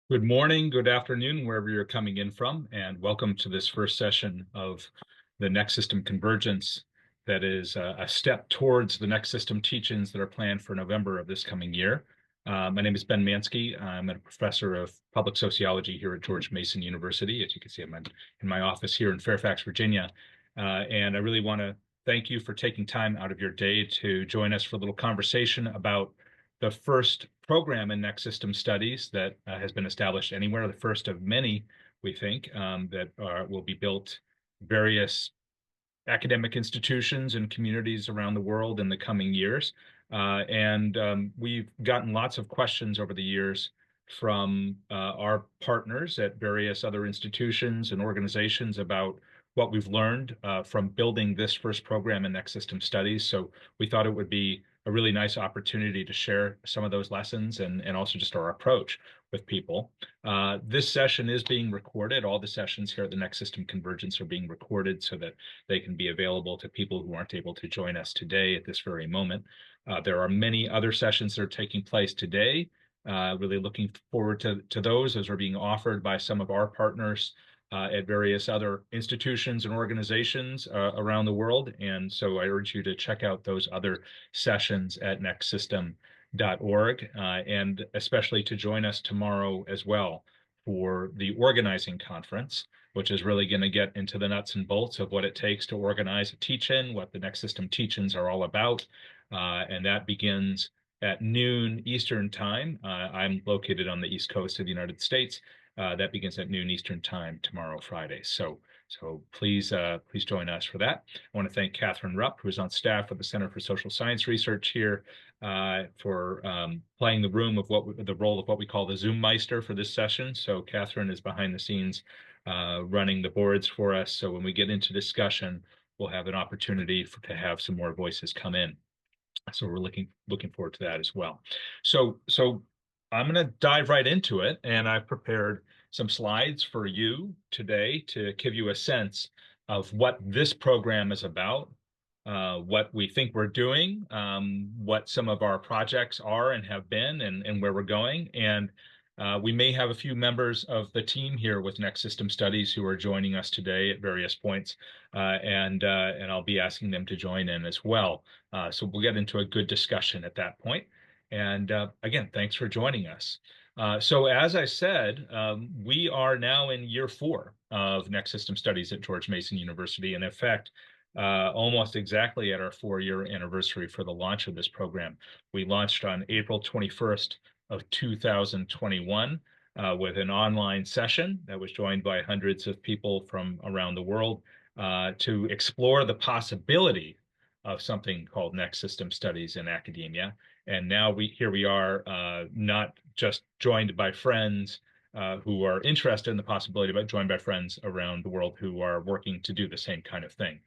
Good morning, good afternoon, wherever you're coming in from, and welcome to this first session of the Next System Convergence that is a step towards the Next System teach-ins that are planned for November of this coming year. My name is Ben Mansky. I'm a professor of public sociology here at George Mason University. As you can see, I'm in my office here in Fairfax, Virginia. And I really want to thank you for taking time out of your day to join us for a little conversation about the first program in Next System Studies that has been established anywhere, the first of many, we think, that will be built various academic institutions and communities around the world in the coming years. And we've gotten lots of questions over the years from our partners at various other institutions and organizations about what we've learned from building this first program in Next System Studies. So we thought it would be a really nice opportunity to share some of those lessons and also just our approach with people. This session is being recorded. All the sessions here at the Next System Convergence are being recorded so that they can be available to people who aren't able to join us today at this very moment. There are many other sessions that are taking place today. Really looking forward to those. Those are being offered by some of our partners at various other institutions and organizations around the world. And so I urge you to check out those other sessions at nextsystem.org, and especially to join us tomorrow as well for the organizing conference, which is really going to get into the nuts and bolts of what it takes to organize a teach-in, what the Next System teach-ins are all about. And that begins at noon Eastern time. I'm located on the East Coast of the United States. That begins at noon Eastern time tomorrow, Friday. So please join us for that. I want to thank Catherine Rupp, who is on staff with the Center for Social Science Research here, for playing the role of what we call the Zoom Meister for this session. So Catherine is behind the scenes running the boards for us. So when we get into discussion, we'll have an opportunity to have some more voices come in. So we're looking forward to that as well. So I'm going to dive right into it, and I've prepared some slides for you today to give you a sense of what this program is about, what we think we're doing, what some of our projects are and have been, and where we're going. And we may have a few members of the team here with Next System Studies who are joining us today at various points, and I'll be asking them to join in as well. So we'll get into a good discussion at that point. And again, thanks for joining us. So as I said, we are now in year 4 of Next System Studies at George Mason University. And in fact, almost exactly at our 4-year anniversary for the launch of this program. We launched on April 21st of 2021 with an online session that was joined by hundreds of people from around the world to explore the possibility of something called Next System Studies in academia. And now here we are, not just joined by friends who are interested in the possibility, but joined by friends around the world who are working to do the same kind of thing.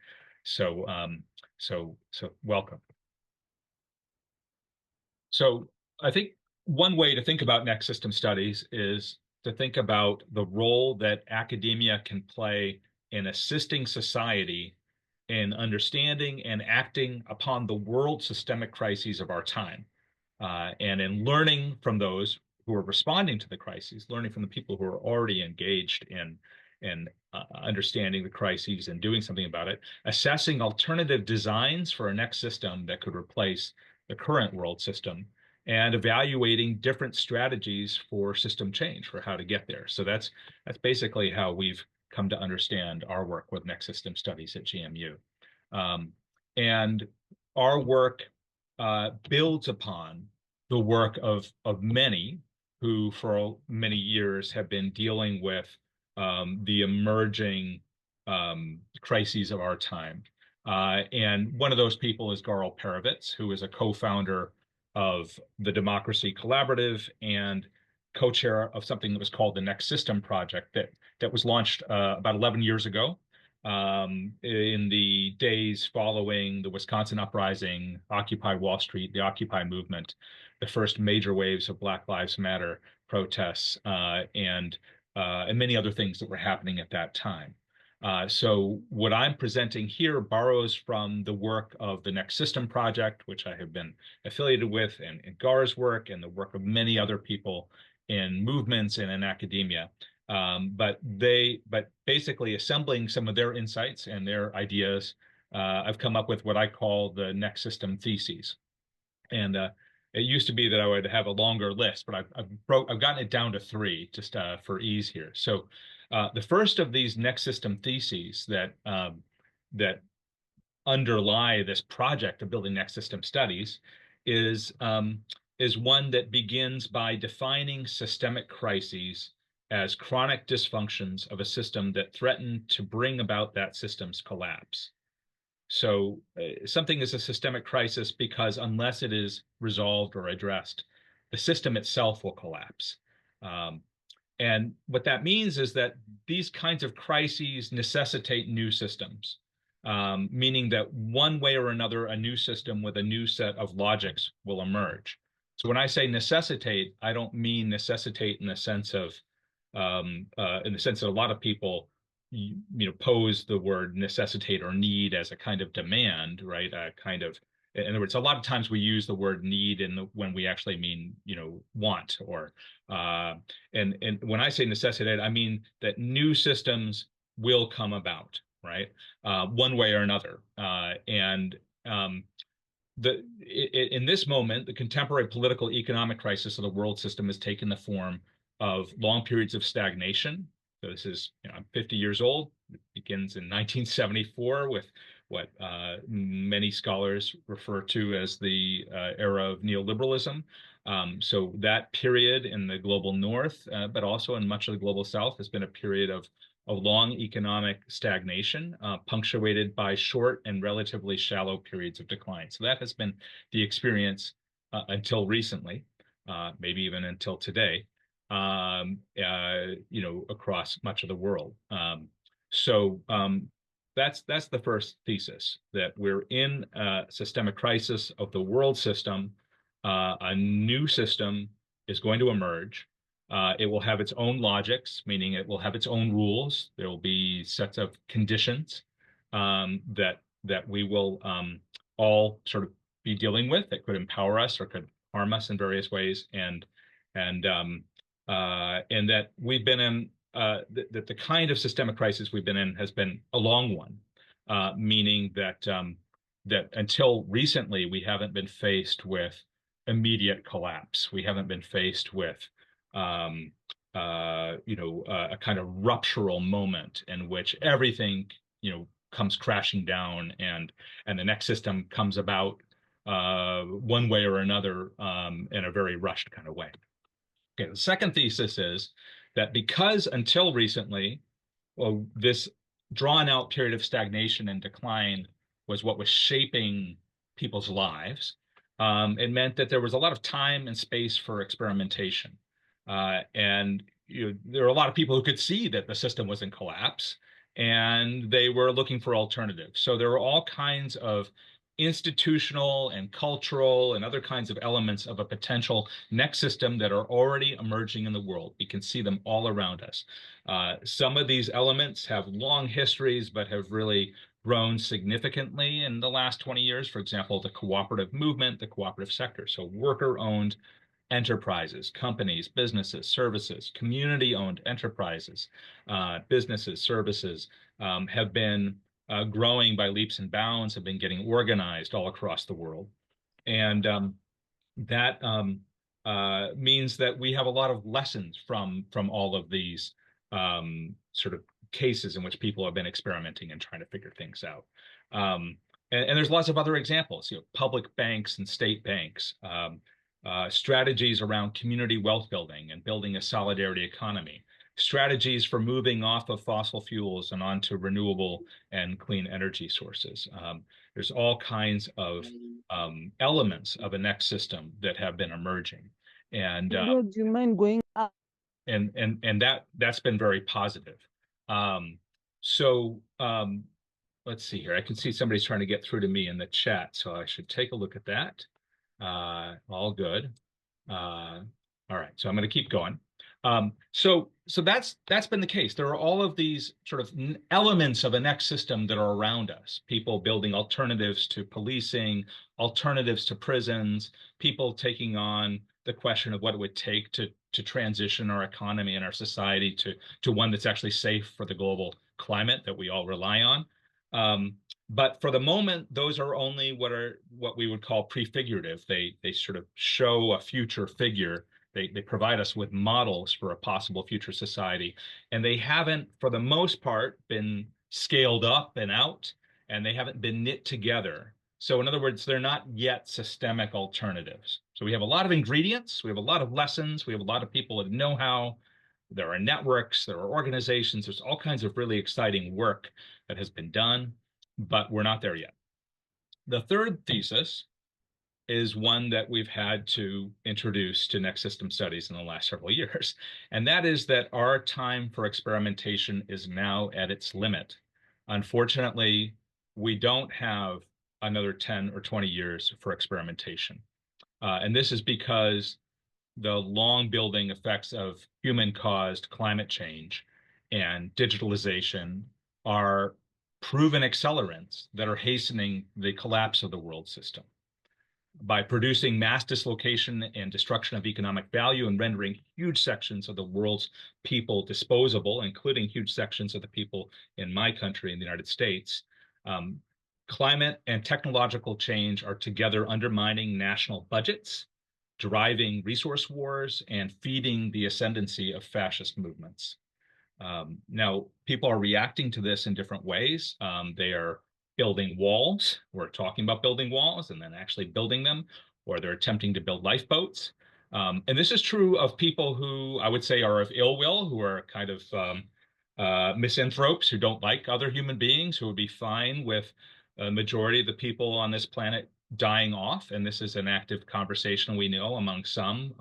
So welcome. So I think one way to think about Next System Studies is to think about the role that academia can play in assisting society in understanding and acting upon the world systemic crises of our time, and in learning from those who are responding to the crises, learning from the people who are already engaged in understanding the crises and doing something about it, assessing alternative designs for a next system that could replace the current world system, and evaluating different strategies for system change, for how to get there. So that's basically how we've come to understand our work with Next System Studies at GMU. And our work builds upon the work of many who for many years have been dealing with the emerging crises of our time. And one of those people is Garo Perovitz, who is a co-founder of the Democracy Collaborative and co-chair of something that was called the Next System Project that was launched about 11 years ago, in the days following the Wisconsin uprising, Occupy Wall Street, the Occupy movement, the first major waves of Black Lives Matter protests, and many other things that were happening at that time. So what I'm presenting here borrows from the work of the Next System Project, which I have been affiliated with, and Gar's work, and the work of many other people in movements and in academia. But basically assembling some of their insights and their ideas, I've come up with what I call the next system theses. And it used to be that I would have a longer list, but I've gotten it down to three just for ease here. So the first of these next system theses that underlie this project of building next system studies is one that begins by defining systemic crises as chronic dysfunctions of a system that threaten to bring about that system's collapse. So something is a systemic crisis because unless it is resolved or addressed, the system itself will collapse. Um, and what that means is that these kinds of crises necessitate new systems, meaning that one way or another, a new system with a new set of logics will emerge. So when I say necessitate, I don't mean necessitate in the sense of, in the sense that a lot of people, pose the word necessitate or need as a kind of demand, right? A kind of, in other words, a lot of times we use the word need when we actually mean, want or and when I say necessitate, I mean that new systems will come about, right? One way or another. And in this moment, the contemporary political economic crisis of the world system has taken the form of long periods of stagnation. So this is, I'm 50 years old. It begins in 1974 with what many scholars refer to as the era of neoliberalism. So that period in the global north, but also in much of the global south, has been a period of long economic stagnation, punctuated by short and relatively shallow periods of decline. So that has been the experience until recently, maybe even until today, across much of the world. So that's the first thesis, that we're in a systemic crisis of the world system. A new system is going to emerge. It will have its own logics, meaning it will have its own rules. There will be sets of conditions that we will all sort of be dealing with that could empower us or could harm us in various ways, and that we've been in that the kind of systemic crisis we've been in has been a long one, meaning that that until recently we haven't been faced with immediate collapse. We haven't been faced with a kind of ruptural moment in which everything, comes crashing down and the next system comes about one way or another in a very rushed kind of way. Okay, the second thesis is that because until recently, well, this drawn out period of stagnation and decline was what was shaping people's lives. It meant that there was a lot of time and space for experimentation. And there were a lot of people who could see that the system was in collapse and they were looking for alternatives. So there were all kinds of institutional and cultural and other kinds of elements of a potential next system that are already emerging in the world. We can see them all around us. Some of these elements have long histories, but have really grown significantly in the last 20 years. For example, the cooperative movement, the cooperative sector. So worker-owned enterprises, companies, businesses, services, community-owned enterprises, businesses, services have been growing by leaps and bounds, have been getting organized all across the world. And that means that we have a lot of lessons from all of these sort of cases in which people have been experimenting and trying to figure things out. And there's lots of other examples, public banks and state banks, strategies around community wealth building and building a solidarity economy, strategies for moving off of fossil fuels and onto renewable and clean energy sources. There's all kinds of elements of a next system that have been emerging, and do you mind going up? And that's been very positive. So let's see here. I can see somebody's trying to get through to me in the chat, so I should take a look at that. All good. All right, so I'm going to keep going. So that's been the case. There are all of these sort of elements of a next system that are around us. People building alternatives to policing, alternatives to prisons, people taking on the question of what it would take to to transition our economy and our society to one that's actually safe for the global climate that we all rely on. But for the moment, those are only what we would call prefigurative. They sort of show a future figure. They provide us with models for a possible future society, and they haven't, for the most part, been scaled up and out, and they haven't been knit together. So in other words, they're not yet systemic alternatives. So we have a lot of ingredients, we have a lot of lessons, we have a lot of people with know-how. There are networks, there are organizations, there's all kinds of really exciting work that has been done, but we're not there yet. The third thesis is one that we've had to introduce to next system studies in the last several years, and that is that our time for experimentation is now at its limit. Unfortunately, we don't have another 10 or 20 years for experimentation. And this is because the long building effects of human-caused climate change and digitalization are proven accelerants that are hastening the collapse of the world system by producing mass dislocation and destruction of economic value and rendering huge sections of the world's people disposable, including huge sections of the people in my country, in the United States. Climate and technological change are together undermining national budgets, driving resource wars, and feeding the ascendancy of fascist movements. Now, people are reacting to this in different ways. They are building walls. We're talking about building walls and then actually building them, or they're attempting to build lifeboats. And this is true of people who I would say are of ill will, who are kind of misanthropes, who don't like other human beings, who would be fine with a majority of the people on this planet dying off. And this is an active conversation we know among some,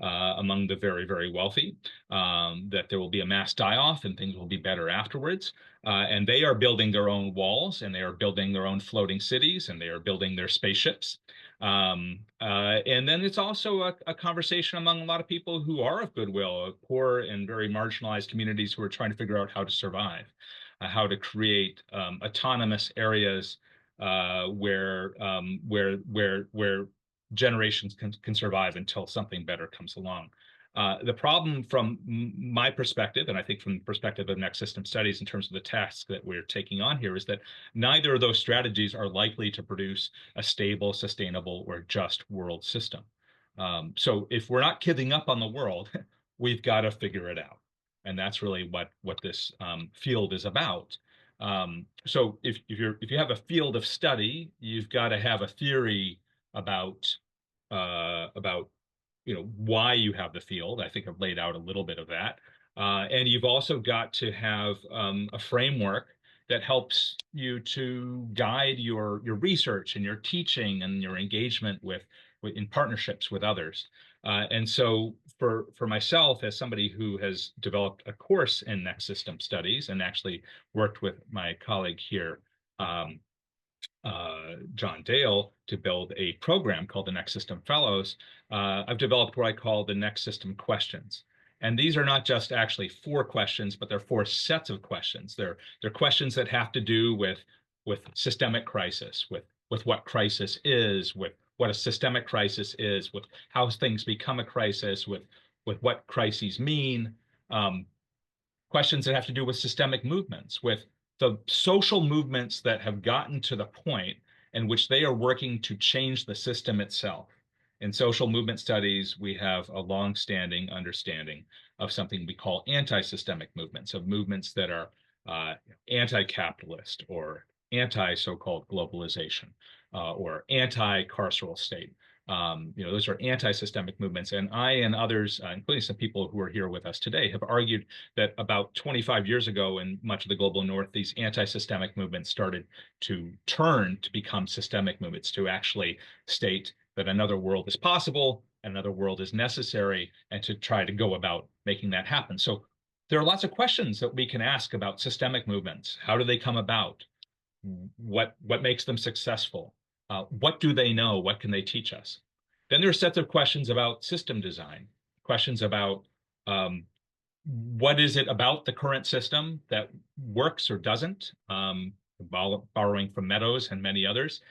among the very, very wealthy, that there will be a mass die-off and things will be better afterwards. And they are building their own walls, and they are building their own floating cities, and they are building their spaceships. And then it's also a conversation among a lot of people who are of goodwill, poor and very marginalized communities who are trying to figure out how to survive, how to create autonomous areas where generations can survive until something better comes along. The problem from my perspective, and I think from the perspective of next system studies in terms of the task that we're taking on here, is that neither of those strategies are likely to produce a stable, sustainable, or just world system. So if we're not giving up on the world, we've got to figure it out. And that's really what this field is about. So if you have a field of study, you've got to have a theory about why you have the field. I think I've laid out a little bit of that, and you've also got to have a framework that helps you to guide your research and your teaching and your engagement in partnerships with others. And so for myself, as somebody who has developed a course in next system studies and actually worked with my colleague here, John Dale, to build a program called the Next System Fellows, I've developed what I call the Next System questions. And these are not just actually 4 questions, but they're 4 sets of questions. They're questions that have to do with systemic crisis, with what crisis is, with what a systemic crisis is, with how things become a crisis, with what crises mean. Questions that have to do with systemic movements, with the social movements that have gotten to the point in which they are working to change the system itself. In social movement studies, we have a long-standing understanding of something we call anti-systemic movements, of movements that are anti-capitalist or anti-so-called globalization or anti-carceral state. Those are anti-systemic movements. And I and others, including some people who are here with us today, have argued that about 25 years ago in much of the global north, these anti-systemic movements started to turn to become systemic movements, to actually state that another world is possible, another world is necessary, and to try to go about making that happen. So there are lots of questions that we can ask about systemic movements. How do they come about? What makes them successful? What do they know? What can they teach us? Then there are sets of questions about system design, questions about what is it about the current system that works or doesn't, borrowing from Meadows and many others.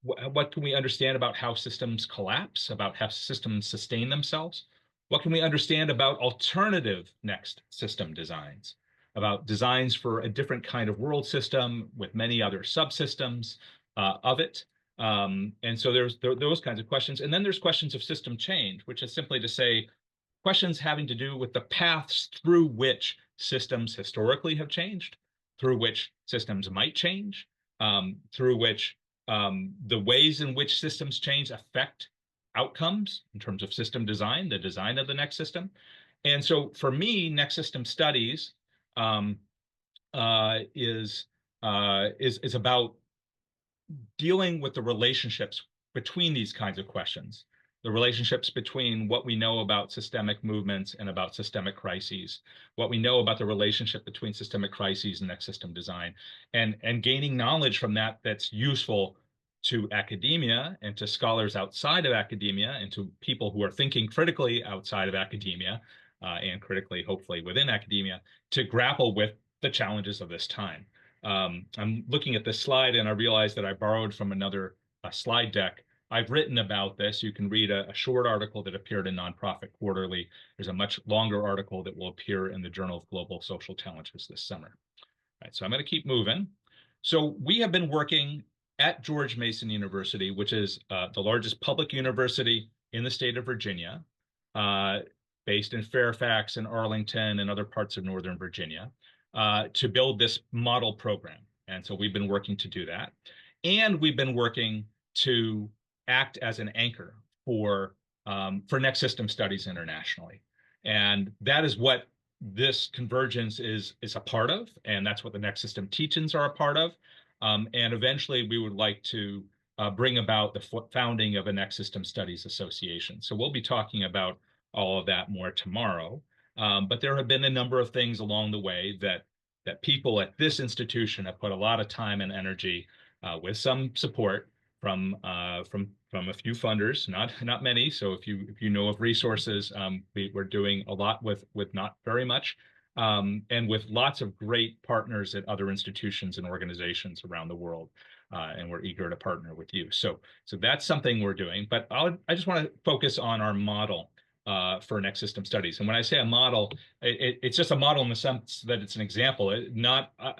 What can we understand about how systems collapse, about how systems sustain themselves? What can we understand about alternative next system designs, about designs for a different kind of world system with many other subsystems of it? And so there's those kinds of questions. And then there's questions of system change, which is simply to say questions having to do with the paths through which systems historically have changed, through which systems might change, through which the ways in which systems change affect outcomes in terms of system design, the design of the next system. And so for me, next system studies um, is about dealing with the relationships between these kinds of questions, the relationships between what we know about systemic movements and about systemic crises, what we know about the relationship between systemic crises and next system design, and gaining knowledge from that that's useful to academia and to scholars outside of academia and to people who are thinking critically outside of academia and critically, hopefully, within academia to grapple with the challenges of this time. I'm looking at this slide and I realize that I borrowed from another slide deck. I've written about this. You can read a short article that appeared in Nonprofit Quarterly. There's a much longer article that will appear in the Journal of Global Social Challenges this summer. All right, so I'm going to keep moving. So we have been working at George Mason University, which is the largest public university in the state of Virginia, uh, based in Fairfax and Arlington and other parts of Northern Virginia, to build this model program. And so we've been working to do that. And we've been working to act as an anchor for next system studies internationally. And that is what this convergence is a part of, and that's what the next system teach-ins are a part of. And eventually, we would like to bring about the founding of a next system studies association. So we'll be talking about all of that more tomorrow. But there have been a number of things along the way that people at this institution have put a lot of time and energy with some support from a few funders, not many. So if you know of resources, we're doing a lot with not very much, and with lots of great partners at other institutions and organizations around the world. And we're eager to partner with you. So that's something we're doing. But I just want to focus on our model for next system studies. And when I say a model, it's just a model in the sense that it's an example.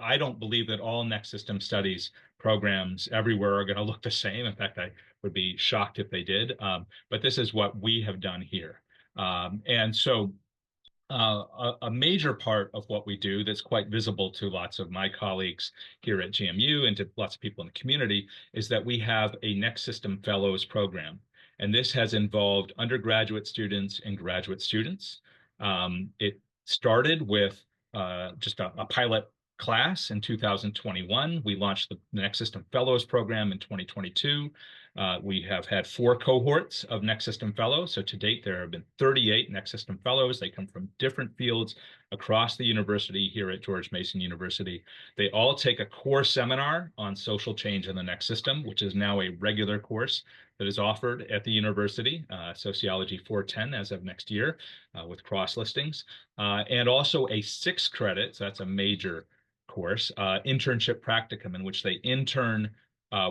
I don't believe that all next system studies programs everywhere are going to look the same. In fact, I would be shocked if they did. But this is what we have done here. And so a major part of what we do that's quite visible to lots of my colleagues here at GMU and to lots of people in the community is that we have a Next System Fellows program. And this has involved undergraduate students and graduate students. It started with just a pilot class in 2021. We launched the Next System Fellows program in 2022. We have had 4 cohorts of Next System Fellows. So to date, there have been 38 Next System Fellows. They come from different fields across the university here at George Mason University. They all take a core seminar on social change in the next system, which is now a regular course that is offered at the university, Sociology 410 as of next year with cross listings, and also a 6 credit, so that's a major course, internship practicum in which they intern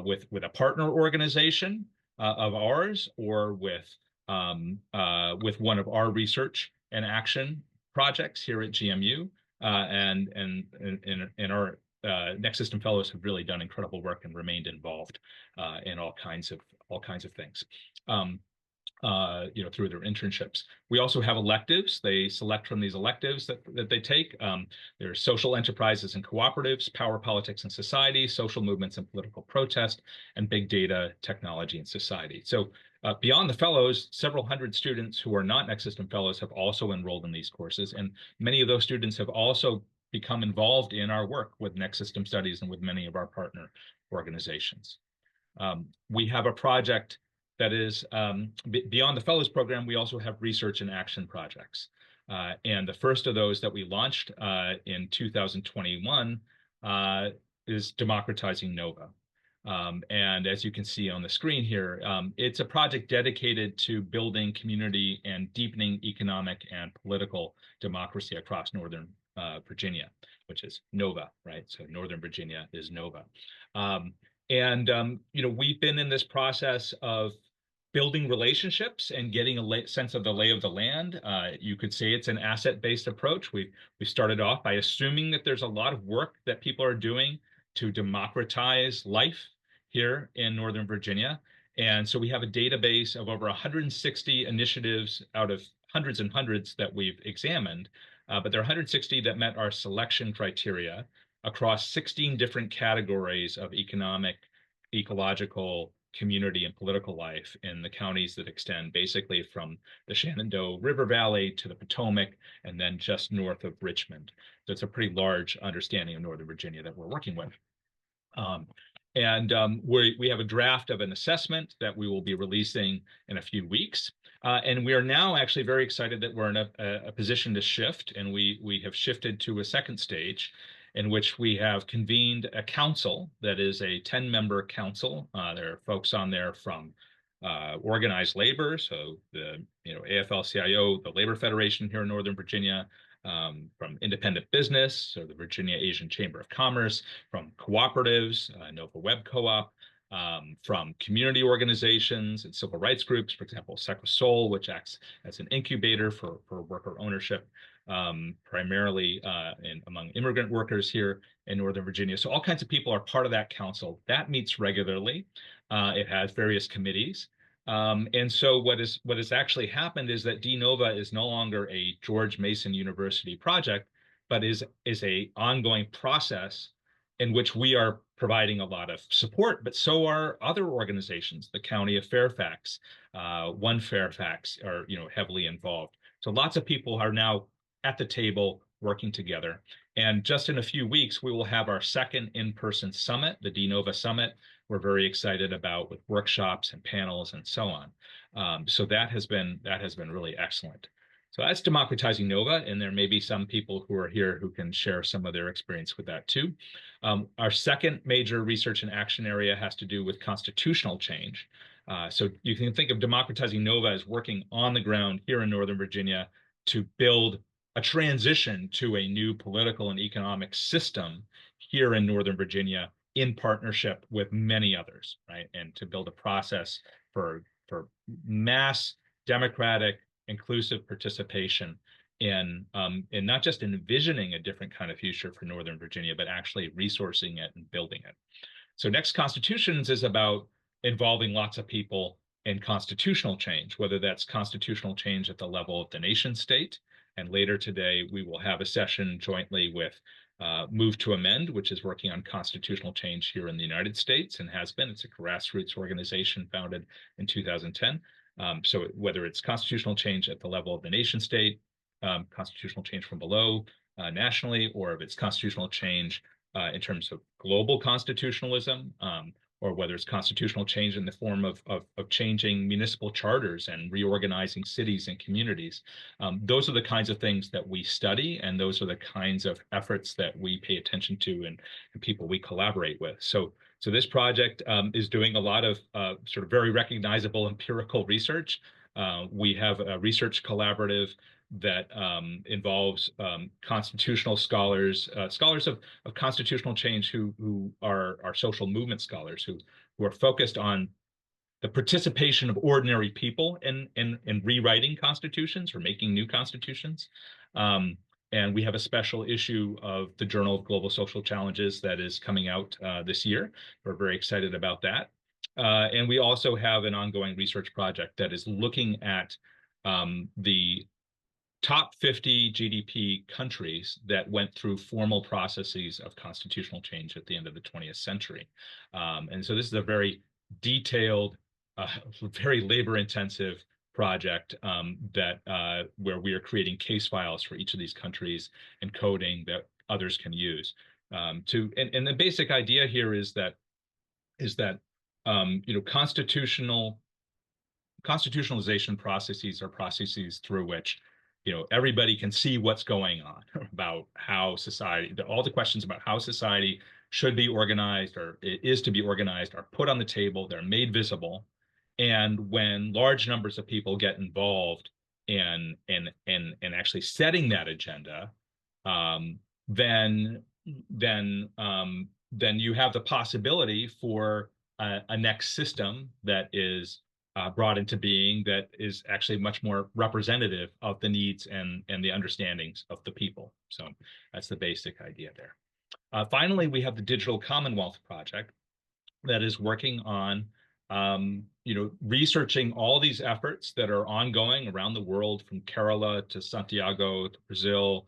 with a partner organization of ours or with one of our research and action projects here at GMU. And our Next System Fellows have really done incredible work and remained involved in all kinds of things. Through their internships. We also have electives. They select from these electives that they take. There's social enterprises and cooperatives, power politics and society, social movements and political protest, and big data, technology, and society. So beyond the fellows, several hundred students who are not Next System Fellows have also enrolled in these courses. And many of those students have also become involved in our work with Next System Studies and with many of our partner organizations. We have a project that is beyond the fellows program. We also have research and action projects. And the first of those that we launched in 2021 is democratizing NOVA. And as you can see on the screen here, it's a project dedicated to building community and deepening economic and political democracy across Northern Virginia, which is NOVA, right? So Northern Virginia is NOVA. We've been in this process of building relationships and getting a sense of the lay of the land. You could say it's an asset-based approach. We started off by assuming that there's a lot of work that people are doing to democratize life here in Northern Virginia. And so we have a database of over 160 initiatives out of hundreds and hundreds that we've examined. But there are 160 that met our selection criteria across 16 different categories of economic, ecological, community, and political life in the counties that extend basically from the Shenandoah River Valley to the Potomac and then just north of Richmond. So it's a pretty large understanding of Northern Virginia that we're working with. Um, we have a draft of an assessment that we will be releasing in a few weeks. And we are now actually very excited that we're in a position to shift, and we have shifted to a second stage in which we have convened a council that is a 10-member council. There are folks on there from organized labor, so the AFL-CIO, the Labor Federation here in Northern Virginia, from independent business, so the Virginia Asian Chamber of Commerce, from cooperatives, Nova Web Co-op, from community organizations and civil rights groups, for example, Secosol, which acts as an incubator for worker ownership, primarily among immigrant workers here in Northern Virginia. So all kinds of people are part of that council. That meets regularly. It has various committees. And so what has actually happened is that DNOVA is no longer a George Mason University project, but is a ongoing process in which we are providing a lot of support, but so are other organizations. The County of Fairfax, One Fairfax are heavily involved. So lots of people are now at the table working together. And just in a few weeks, we will have our second in-person summit, the DNOVA Summit. We're very excited about with workshops and panels and so on. So that has been really excellent. So that's democratizing NOVA, and there may be some people who are here who can share some of their experience with that too. Our second major research and action area has to do with constitutional change. So you can think of democratizing NOVA as working on the ground here in Northern Virginia to build a transition to a new political and economic system here in Northern Virginia in partnership with many others, right? And to build a process for mass democratic inclusive participation in not just envisioning a different kind of future for Northern Virginia, but actually resourcing it and building it. So Next Constitutions is about involving lots of people in constitutional change, whether that's constitutional change at the level of the nation state. And later today, we will have a session jointly with Move to Amend, which is working on constitutional change here in the United States and has been. It's a grassroots organization founded in 2010. So whether it's constitutional change at the level of the nation state, constitutional change from below nationally, or if it's constitutional change in terms of global constitutionalism, or whether it's constitutional change in the form of changing municipal charters and reorganizing cities and communities. Those are the kinds of things that we study, and those are the kinds of efforts that we pay attention to and people we collaborate with. So this project is doing a lot of sort of very recognizable empirical research. We have a research collaborative that involves constitutional scholars, scholars of constitutional change who are social movement scholars who are focused on the participation of ordinary people in rewriting constitutions or making new constitutions. And we have a special issue of the Journal of Global Social Challenges that is coming out this year. We're very excited about that. And we also have an ongoing research project that is looking at the top 50 GDP countries that went through formal processes of constitutional change at the end of the 20th century. And so this is a very detailed, very labor-intensive project where we are creating case files for each of these countries and coding that others can use. And the basic idea here is that constitutionalization processes are processes through which everybody can see what's going on about how society, all the questions about how society should be organized or is to be organized are put on the table, they're made visible. And when large numbers of people get involved in actually setting that agenda, then you have the possibility for a next system that is brought into being that is actually much more representative of the needs and the understandings of the people. So that's the basic idea there. Finally, we have the Digital Commonwealth Project that is working on researching all these efforts that are ongoing around the world, from Kerala to Santiago to Brazil,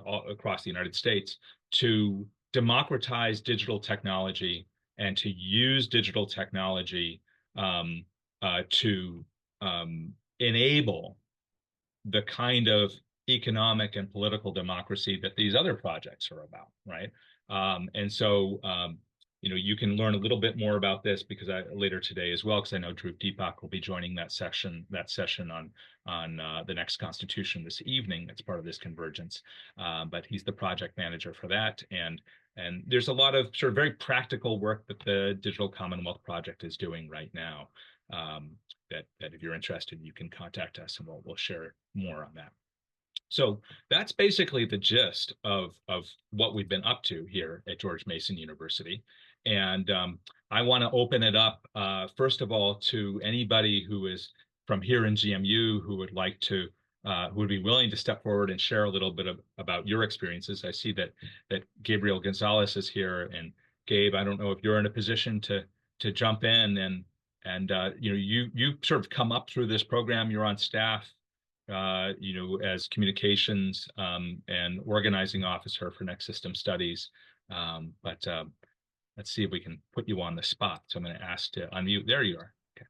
all across the United States, to democratize digital technology and to use digital technology um, to enable the kind of economic and political democracy that these other projects are about, right? And so, you can learn a little bit more about this because later today as well, because I know Dhruv Deepak will be joining that session on the next constitution this evening. That's part of this convergence, but he's the project manager for that, and there's a lot of sort of very practical work that the Digital Commonwealth Project is doing right now. That if you're interested, you can contact us and we'll share more on that. So that's basically the gist of what we've been up to here at George Mason University. And I want to open it up, first of all, to anybody who is from here in GMU who would like to, who would be willing to step forward and share a little bit about your experiences. I see that Gabriel Gonzalez is here, and Gabe, I don't know if you're in a position to jump in and you sort of come up through this program. You're on staff as communications and organizing officer for Next System Studies. But let's see if we can put you on the spot. So I'm going to ask to unmute. There you are. Okay.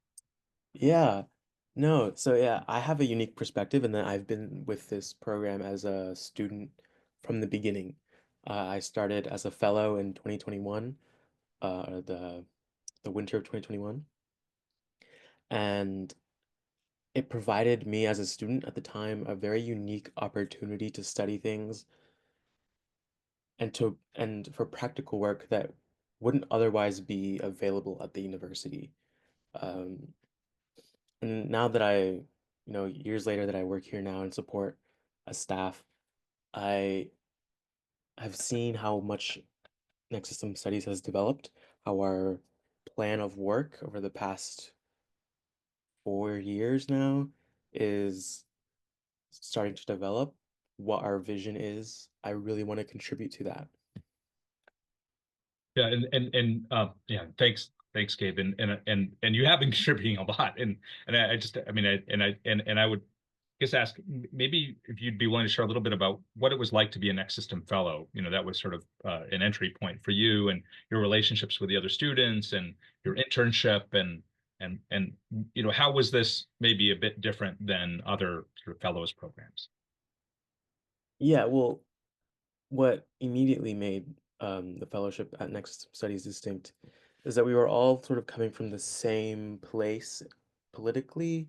Yeah, no, so yeah, I have a unique perspective in that I've been with this program as a student from the beginning. I started as a fellow in 2021, the winter of 2021, and it provided me as a student at the time a very unique opportunity to study things and for practical work that wouldn't otherwise be available at the university. Um, And now that years later that I work here now and support a staff, I have seen how much Next System Studies has developed, how our plan of work over the past 4 years now is starting to develop, what our vision is. I really want to contribute to that. Yeah, yeah, thanks, Gabe, and you have been contributing a lot, and I just, I mean, I would guess ask maybe if you'd be willing to share a little bit about what it was like to be a Next System Fellow. That was sort of an entry point for you and your relationships with the other students and your internship and how was this maybe a bit different than other sort of fellows programs? Yeah, well, what immediately made the fellowship at Next Studies distinct is that we were all sort of coming from the same place politically,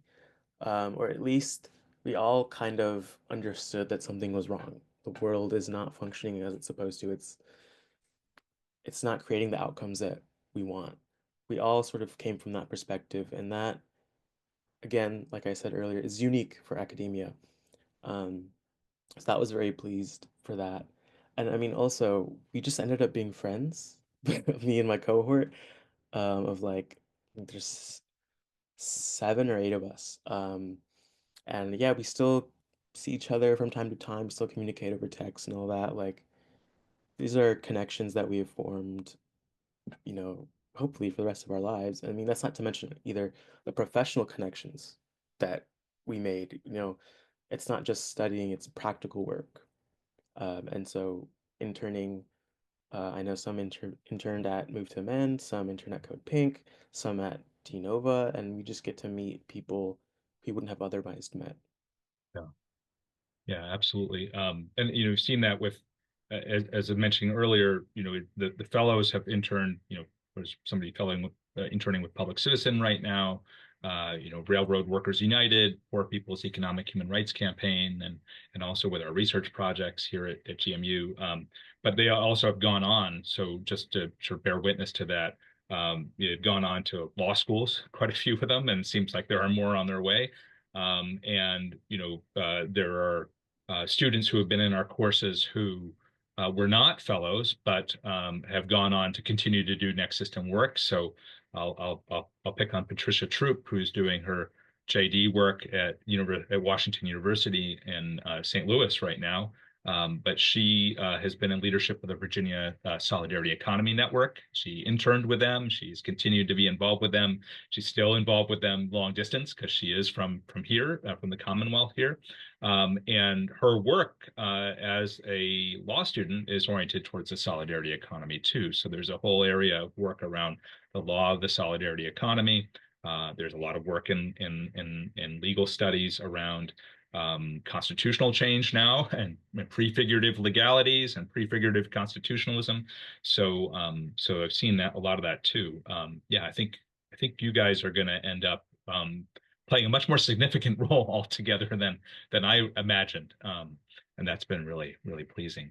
or at least we all kind of understood that something was wrong. The world is not functioning as it's supposed to. It's not creating the outcomes that we want. We all sort of came from that perspective, and that, again, like I said earlier, is unique for academia. Um, so that was very pleased for that. And I mean, also, we just ended up being friends, me and my cohort, of like, I think there's 7 or 8 of us. And yeah, we still see each other from time to time, still communicate over text and all that. Like, these are connections that we have formed, hopefully for the rest of our lives. I mean, that's not to mention either the professional connections that we made. It's not just studying, it's practical work. And so interning, I know some interned at Move to Amend, some interned at Code Pink, some at DNova, and we just get to meet people we wouldn't have otherwise met. Yeah. Yeah, absolutely. And we've seen that with, as I mentioned earlier, the fellows have interned. There's somebody interning with Public Citizen right now. Railroad Workers United, Poor People's Economic Human Rights Campaign, and also with our research projects here at GMU. But they also have gone on. So just to sort of bear witness to that, they've gone on to law schools, quite a few of them, and it seems like there are more on their way. And there are students who have been in our courses who were not fellows, but have gone on to continue to do next system work. So I'll pick on Patricia Troop, who's doing her JD work at Washington University in St. Louis right now. But she has been in leadership of the Virginia Solidarity Economy Network. She interned with them. She's continued to be involved with them. She's still involved with them long distance because she is from here, from the Commonwealth here. And her work as a law student is oriented towards the solidarity economy too. So there's a whole area of work around the law of the solidarity economy. There's a lot of work in legal studies around constitutional change now and prefigurative legalities and prefigurative constitutionalism. So I've seen that a lot of that too. Yeah, I think you guys are going to end up playing a much more significant role altogether than I imagined. And that's been really, really pleasing.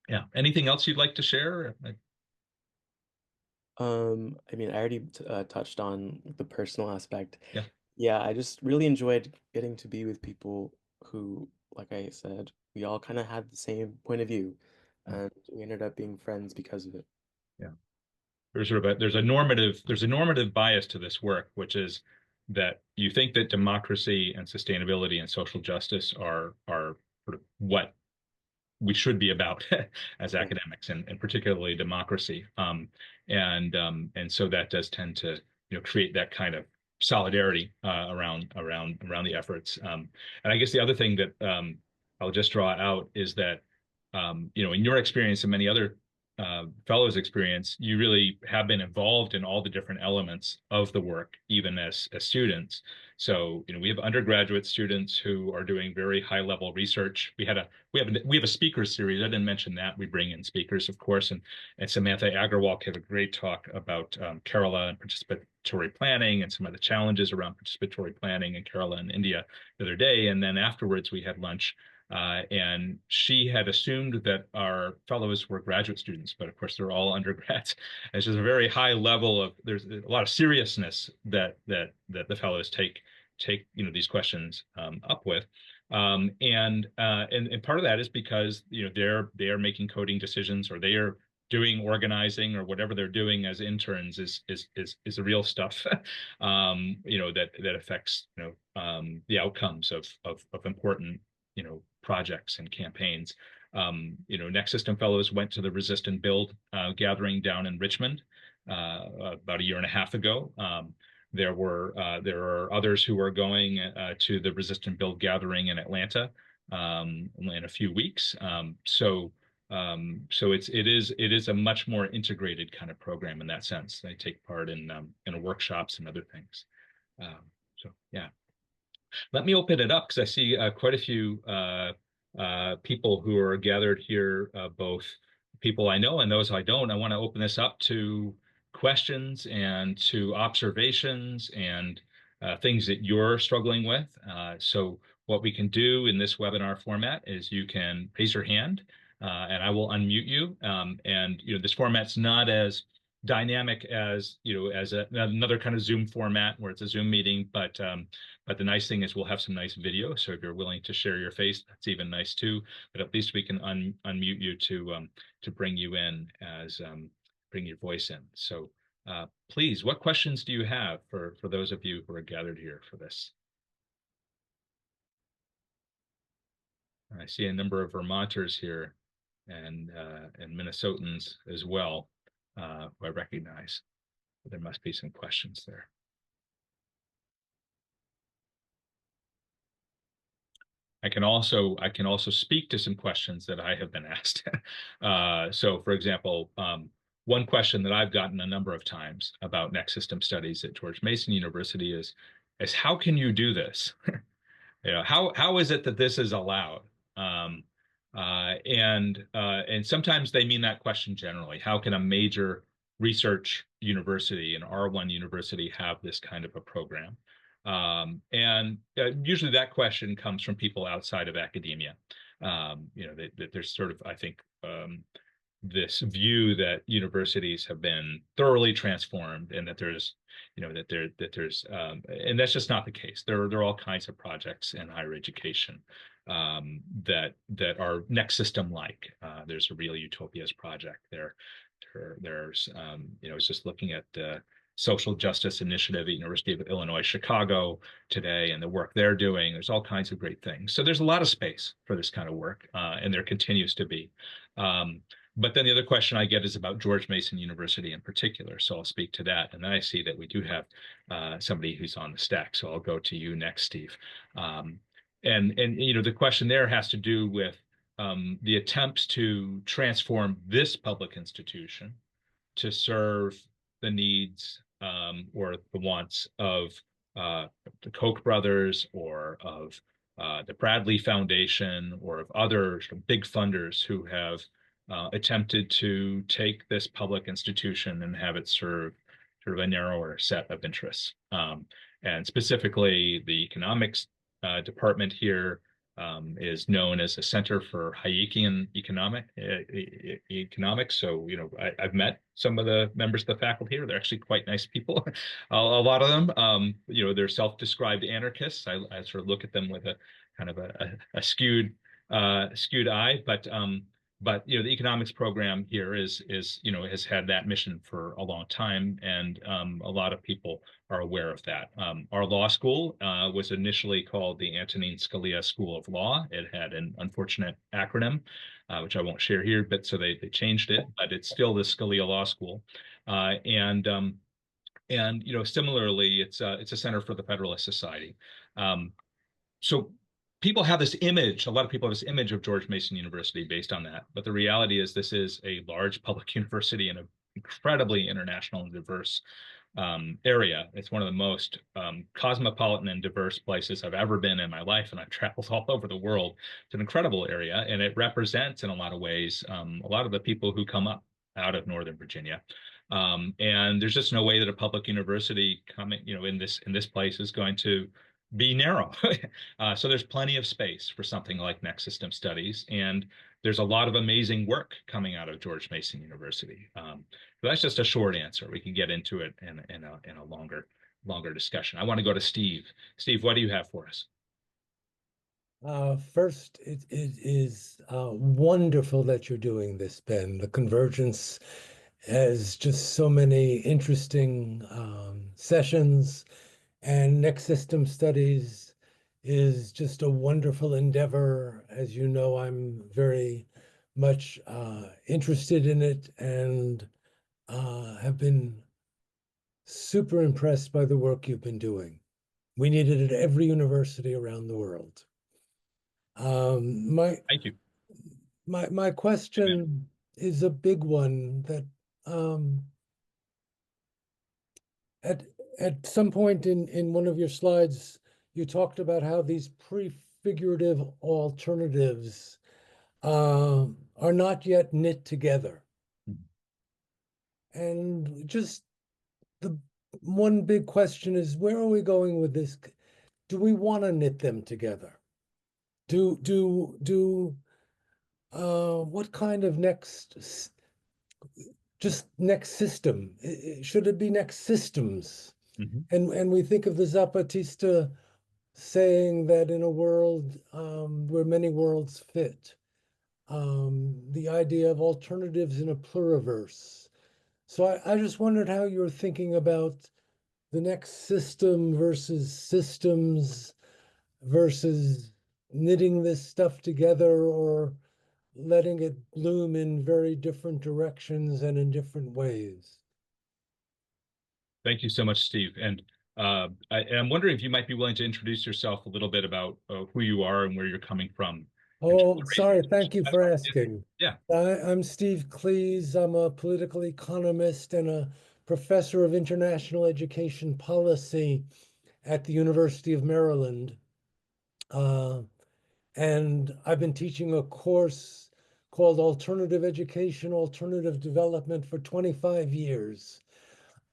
Yeah. Anything else you'd like to share? I mean, I already touched on the personal aspect. Yeah. Yeah, I just really enjoyed getting to be with people who, like I said, we all kind of had the same point of view, Yeah. and we ended up being friends because of it. Yeah. There's a normative bias to this work, which is that you think that democracy and sustainability and social justice are sort of what we should be about as Yeah. academics, and particularly democracy. And so that does tend to create that kind of solidarity around the efforts. And I guess the other thing that I'll just draw out is that in your experience and many other fellows' experience, you really have been involved in all the different elements of the work, even as students. So, we have undergraduate students who are doing very high level research. We have a speakers series. I didn't mention that. We bring in speakers, of course, and Samantha Agrawal gave a great talk about Kerala and participatory planning and some of the challenges around participatory planning in Kerala and India the other day. And then afterwards, we had lunch. And she had assumed that our fellows were graduate students, but of course they're all undergrads. It's just a very high level of there's a lot of seriousness that the fellows take these questions up with. And part of that is because they're making coding decisions, or they are doing organizing, or whatever they're doing as interns is the real stuff that affects the outcomes of important projects and campaigns. Next System Fellows went to the Resist and Build gathering down in Richmond about a year and a half ago. There are others who are going to the Resist and Build gathering in Atlanta in a few weeks. So it is a much more integrated kind of program in that sense. They take part in workshops and other things. So yeah. Let me open it up because I see quite a few people who are gathered here, both people I know and those I don't. I want to open this up to questions and to observations and things that you're struggling with. So what we can do in this webinar format is you can raise your hand and I will unmute you. And this format's not as dynamic as another kind of Zoom format where it's a Zoom meeting, but the nice thing is we'll have some nice video. So if you're willing to share your face, that's even nice too. But at least we can unmute you to bring you in as bring your voice in. So please, what questions do you have for those of you who are gathered here for this? I see a number of Vermonters here and Minnesotans as well, who I recognize. There must be some questions there. I can also speak to some questions that I have been asked. So, for example, one question that I've gotten a number of times about next system studies at George Mason University is how can you do this? How is it that this is allowed? Um, and sometimes they mean that question generally. How can a major research university, an R1 university, have this kind of a program? And usually that question comes from people outside of academia. That there's sort of, I think, this view that universities have been thoroughly transformed, and that there's, and that's just not the case. There are all kinds of projects in higher education that are next system like. There's a Real Utopias project there. There's I was just looking at the social justice initiative at University of Illinois Chicago today and the work they're doing. There's all kinds of great things. So there's a lot of space for this kind of work, and there continues to be. Um, but then the other question I get is about George Mason University in particular. So I'll speak to that. And then I see that we do have somebody who's on the stack. So I'll go to you next, Steve. Um, and the question there has to do with the attempts to transform this public institution to serve the needs or the wants of the Koch brothers or of the Bradley Foundation or of other sort of big funders who have attempted to take this public institution and have it serve sort of a narrower set of interests. And specifically, the economics department here is known as a Center for Hayekian Economics. So, I've met some of the members of the faculty here. They're actually quite nice people. A lot of them, they're self-described anarchists. I sort of look at them with a kind of a skewed eye, but the economics program here has had that mission for a long time, and a lot of people are aware of that. Our law school was initially called the Antonin Scalia School of Law. It had an unfortunate acronym, which I won't share here, but so they changed it, but it's still the Scalia Law School. And similarly, it's a Center for the Federalist Society. So people have this image, a lot of people have this image of George Mason University based on that. But the reality is this is a large public university in an incredibly international and diverse area. It's one of the most cosmopolitan and diverse places I've ever been in my life, and I've traveled all over the world. It's an incredible area, and it represents, in a lot of ways, a lot of the people who come up out of Northern Virginia. And there's just no way that a public university coming, in this place is going to be narrow. So there's plenty of space for something like Next System Studies, and there's a lot of amazing work coming out of George Mason University. So that's just a short answer. We can get into it in a longer discussion. I want to go to Steve. Steve, what do you have for us? First, it is wonderful that you're doing this, Ben. The Convergence has just so many interesting sessions, and Next System Studies is just a wonderful endeavor. As you know, I'm very much interested in it and have been super impressed by the work you've been doing. We need it at every university around the world. My Thank you. my question is a big one that at some point in one of your slides, you talked about how these prefigurative alternatives are not yet knit together. And just the one big question is, where are we going with this? Do we want to knit them together? What kind of just next system? Should it be next systems? Mm-hmm. And we think of the Zapatista saying that in a world where many worlds fit, the idea of alternatives in a pluriverse. So I just wondered how you were thinking about the next system versus systems versus knitting this stuff together or letting it bloom in very different directions and in different ways. Thank you so much, Steve. And I'm wondering if you might be willing to introduce yourself a little bit about who you are and where you're coming from. Oh, sorry. Thank you That's for fine. asking. Yeah. I'm Steve Cleese. I'm a political economist and a professor of international education policy at the University of Maryland. And I've been teaching a course called Alternative Education, Alternative Development for 25 years.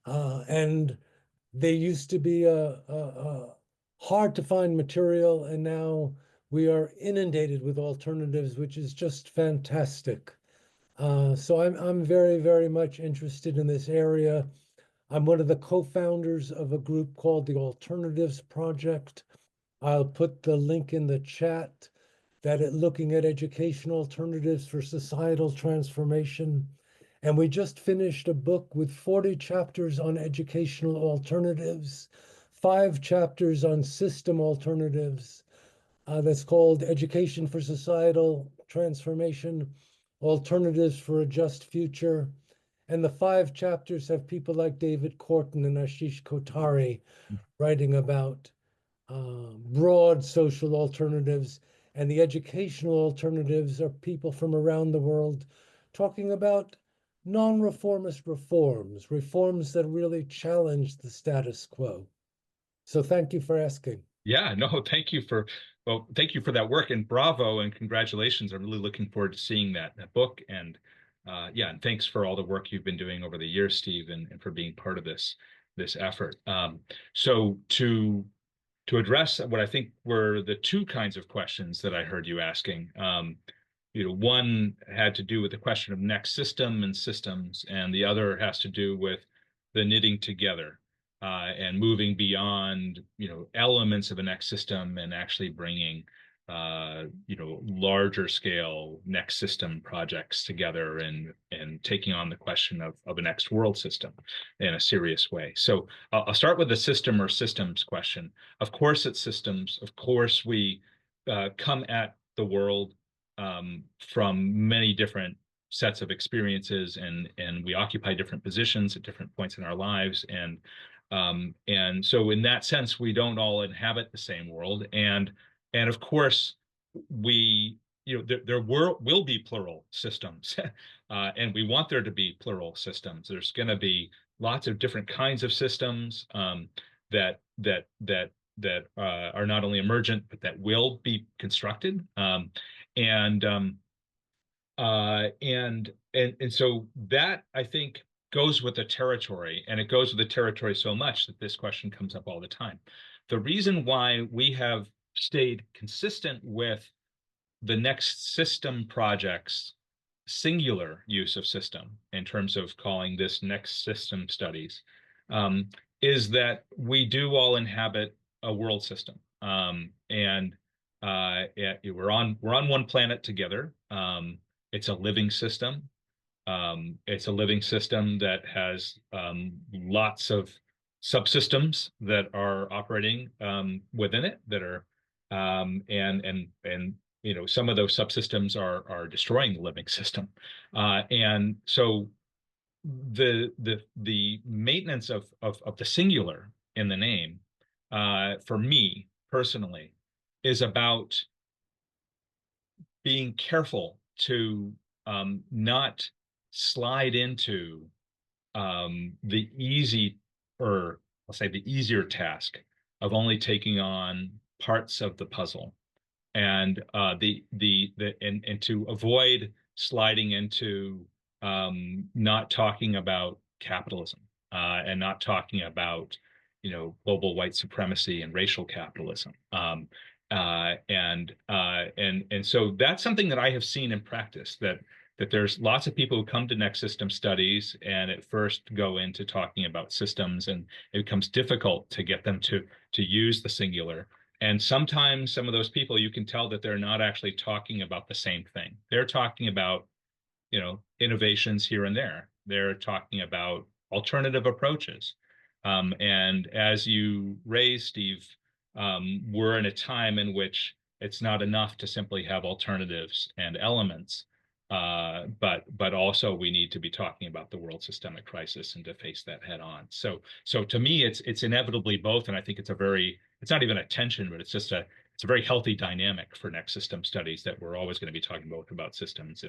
And they used to be a hard to find material, and now we are inundated with alternatives, which is just fantastic. So I'm very, very much interested in this area. I'm one of the co-founders of a group called the Alternatives Project. I'll put the link in the chat. looking at educational alternatives for societal transformation. And we just finished a book with 40 chapters on educational alternatives, 5 chapters on system alternatives, that's called Education for Societal Transformation, Alternatives for a Just Future. And the 5 chapters have people like David Korten and Ashish Kotari writing about broad social alternatives. And the educational alternatives are people from around the world talking about non-reformist reforms, reforms that really challenge the status quo. So thank you for asking. Yeah, no, thank you for that work, and bravo and congratulations. I'm really looking forward to seeing that book, and yeah, and thanks for all the work you've been doing over the years, Steve, and for being part of this effort. So to address what I think were the two kinds of questions that I heard you asking, one had to do with the question of next system and systems, and the other has to do with the knitting together and moving beyond, elements of a next system and actually bringing, larger scale next system projects together and taking on the question of a next world system in a serious way. So I'll start with the system or systems question. Of course, it's systems. Of course, we come at the world from many different sets of experiences, and we occupy different positions at different points in our lives, and so in that sense we don't all inhabit the same world, and of course we there will be plural systems and we want there to be plural systems. There's going to be lots of different kinds of systems that are not only emergent but that will be constructed, and and so that, I think, goes with the territory, and it goes with the territory so much that this question comes up all the time. The reason why we have stayed consistent with the next system project's singular use of system in terms of calling this next system studies, is that we do all inhabit a world system, and we're on one planet together. It's a living system. It's a living system that has lots of subsystems that are operating within it, that are and some of those subsystems are destroying the living system, and so the maintenance of the singular in the name, for me personally, is about being careful to not slide into the easy, or I'll say the easier task of only taking on parts of the puzzle, and and to avoid sliding into not talking about capitalism, and not talking about global white supremacy and racial capitalism, and so that's something that I have seen in practice, that there's lots of people who come to next system studies and at first go into talking about systems, and it becomes difficult to get them to use the singular. And sometimes some of those people, you can tell that they're not actually talking about the same thing. They're talking about, innovations here and there. They're talking about alternative approaches. And as you raised, Steve, we're in a time in which it's not enough to simply have alternatives and elements, but also we need to be talking about the world systemic crisis and to face that head on. So to me, it's inevitably both, and I think it's not even a tension, but it's a very healthy dynamic for next system studies, that we're always going to be talking both about systems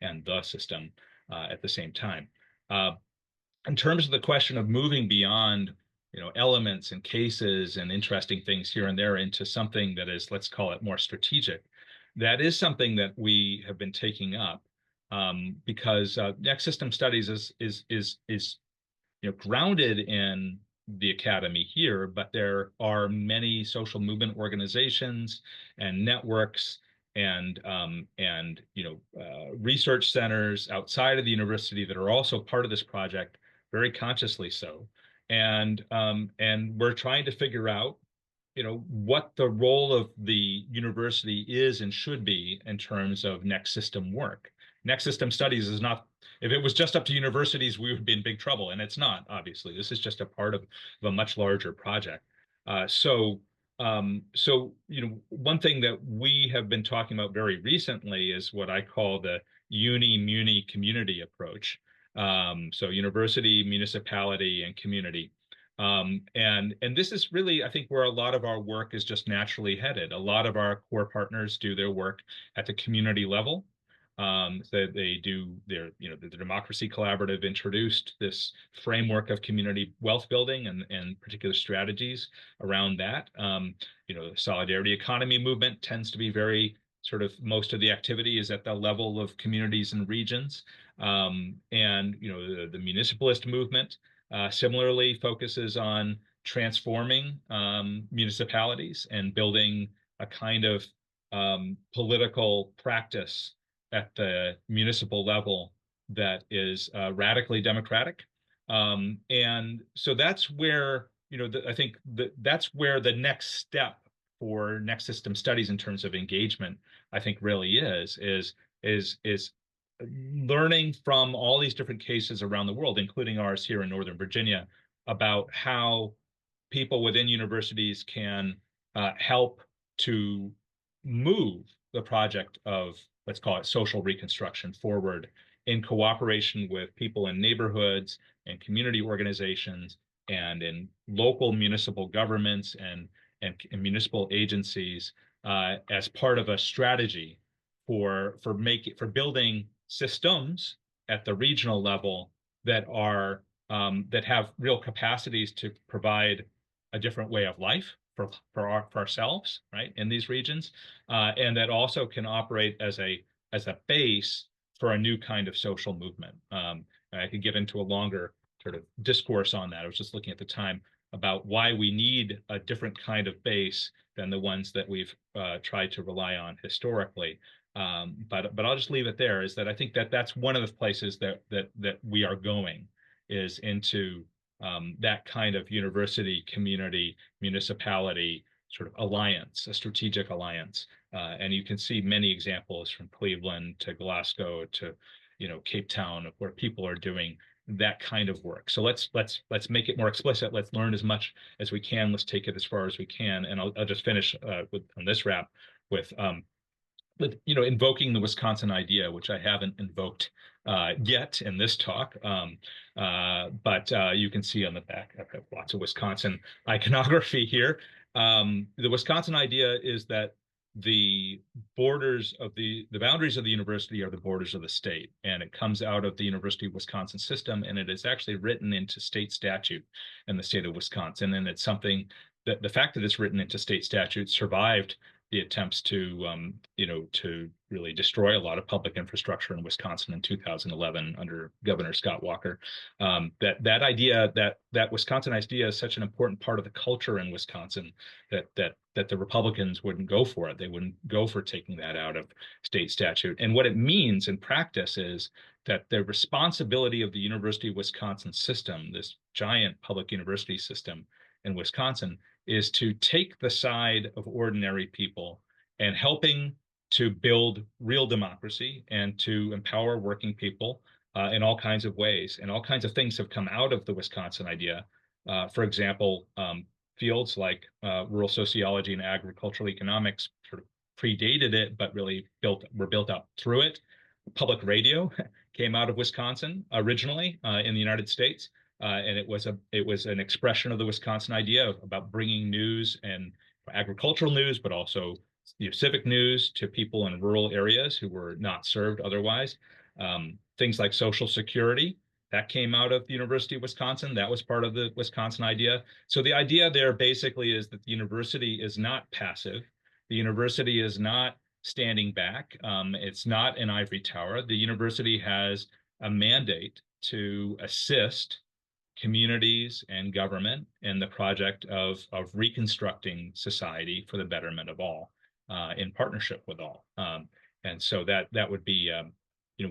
and the system at the same time. In terms of the question of moving beyond, elements and cases and interesting things here and there into something that is, let's call it, more strategic, that is something that we have been taking up, because next system studies is grounded in the academy here, but there are many social movement organizations and networks and research centers outside of the university that are also part of this project, very consciously so. And we're trying to figure out, what the role of the university is and should be in terms of next system work. Next system studies is not, if it was just up to universities, we would be in big trouble. And it's not, obviously. This is just a part of a much larger project. So one thing that we have been talking about very recently is what I call the uni-muni community approach. So university, municipality, and community. And this is really, I think, where a lot of our work is just naturally headed. A lot of our core partners do their work at the community level. They do the Democracy Collaborative introduced this framework of community wealth building and particular strategies around that. The solidarity economy movement tends to be very sort of, most of the activity is at the level of communities and regions. And the municipalist movement similarly focuses on transforming municipalities and building a kind of political practice at the municipal level that is radically democratic. And so that's where, I think that's where the next step for next system studies in terms of engagement, I think really is learning from all these different cases around the world, including ours here in Northern Virginia, about how people within universities can help to move the project of, let's call it, social reconstruction forward in cooperation with people in neighborhoods and community organizations and in local municipal governments and municipal agencies as part of a strategy for building systems at the regional level that are that have real capacities to provide a different way of life for ourselves, right, in these regions, and that also can operate as a base for a new kind of social movement. I could get into a longer sort of discourse on that. I was just looking at the time about why we need a different kind of base than the ones that we've tried to rely on historically. But I'll just leave it there. Is that I think that that's one of the places that we are going, is into that kind of university, community, municipality sort of alliance, a strategic alliance. And you can see many examples from Cleveland to Glasgow to Cape Town, where people are doing that kind of work. So let's make it more explicit. Let's learn as much as we can. Let's take it as far as we can. And I'll just finish on this wrap with invoking the Wisconsin idea, which I haven't invoked yet in this talk. But you can see on the back, I've got lots of Wisconsin iconography here. The Wisconsin idea is that the boundaries of the university are the borders of the state, and it comes out of the University of Wisconsin system, and it is actually written into state statute in the state of Wisconsin. And it's something that the fact that it's written into state statute survived the attempts to really destroy a lot of public infrastructure in Wisconsin in 2011 under Governor Scott Walker. That idea, that Wisconsin idea, is such an important part of the culture in Wisconsin that the Republicans wouldn't go for it. They wouldn't go for taking that out of state statute. And what it means in practice is that the responsibility of the University of Wisconsin system, this giant public university system in Wisconsin, is to take the side of ordinary people and helping to build real democracy and to empower working people in all kinds of ways. And all kinds of things have come out of the Wisconsin idea. For example, fields like rural sociology and agricultural economics sort of predated it, but really were built up through it. Public radio came out of Wisconsin originally in the United States. And it was an expression of the Wisconsin idea about bringing news and agricultural news, but also civic news to people in rural areas who were not served otherwise. Things like Social Security, that came out of the University of Wisconsin. That was part of the Wisconsin idea. So the idea there basically is that the university is not passive. The university is not standing back. It's not an ivory tower. The university has a mandate to assist communities and government in the project of reconstructing society for the betterment of all, in partnership with all. And so that would be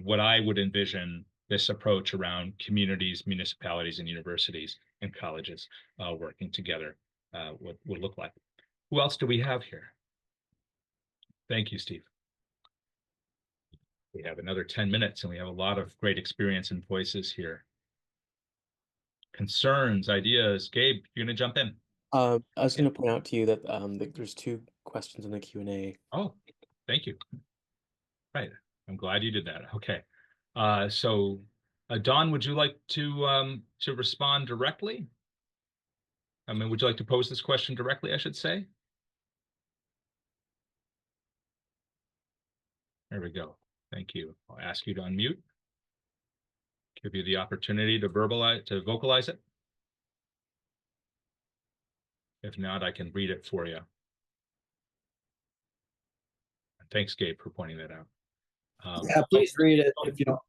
what I would envision this approach around communities, municipalities, and universities and colleges working together would look like. Who else do we have here? Thank you, Steve. We have another 10 minutes and we have a lot of great experience and voices here. Concerns, ideas. Gabe, you're going to jump in. I was going to point out to you that there's two questions in the Q&A. Oh, thank you. Right. I'm glad you did that. Okay. So, Don, would you like to respond directly? I mean, would you like to pose this question directly, I should say? There we go. Thank you. I'll ask you to unmute. Give you the opportunity to vocalize it. If not, I can read it for you. Thanks, Gabe, for pointing that out. Yeah, please read it if you don't.